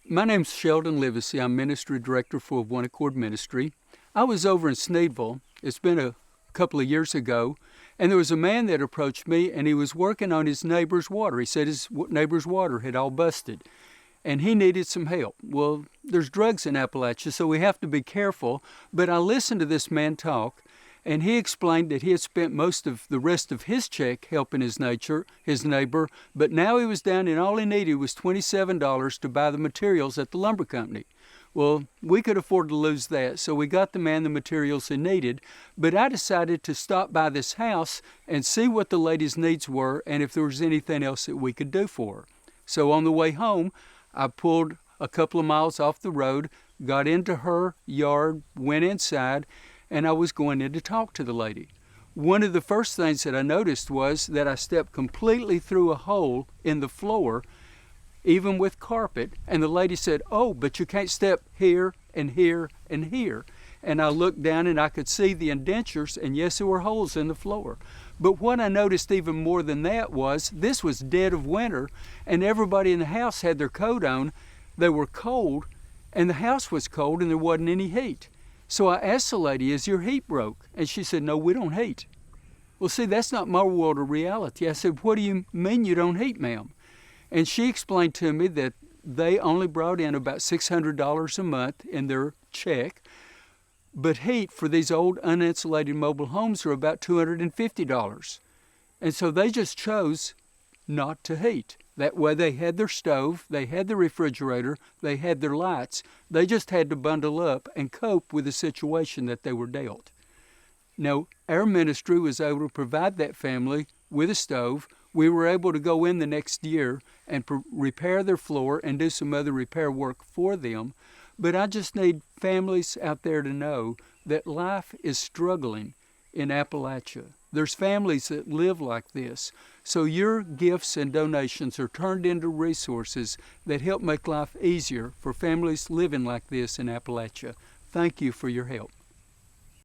My name's Sheldon Livesay. I'm Ministry Director for One Accord Ministry. I was over in Sneedville. It's been a couple of years ago, and there was a man that approached me, and he was working on his neighbor's water. He said his neighbor's water had all busted, and he needed some help. Well, there's drugs in Appalachia, so we have to be careful, but I listened to this man talk, and he explained that he had spent most of the rest of his check helping his neighbor, but now he was down and all he needed was $27 to buy the materials at the lumber company. Well, we could afford to lose that, so we got the man the materials he needed, but I decided to stop by this house and see what the lady's needs were and if there was anything else that we could do for her. So on the way home, I pulled a couple of miles off the road, got into her yard, went inside, and I was going in to talk to the lady. One of the first things that I noticed was that I stepped completely through a hole in the floor, even with carpet, and the lady said, "Oh, but you can't step here and here and here." And I looked down and I could see the indentures, and yes, there were holes in the floor. But what I noticed even more than that was this was dead of winter, and everybody in the house had their coat on. They were cold, and the house was cold, and there wasn't any heat. So I asked the lady, "Is your heat broke?" And she said, "No, we don't heat." Well, see, that's not my world of reality. I said, "What do you mean you don't heat, ma'am?" And she explained to me that they only brought in about $600 a month in their check, but heat for these old uninsulated mobile homes are about $250. And so they just chose not to heat. That way they had their stove, they had the refrigerator, they had their lights. They just had to bundle up and cope with the situation that they were dealt. Now, our ministry was able to provide that family with a stove. We were able to go in the next year and repair their floor and do some other repair work for them. But I just need families out there to know that life is struggling in Appalachia. There's families that live like this. So your gifts and donations are turned into resources that help make life easier for families living like this in Appalachia. Thank you for your help.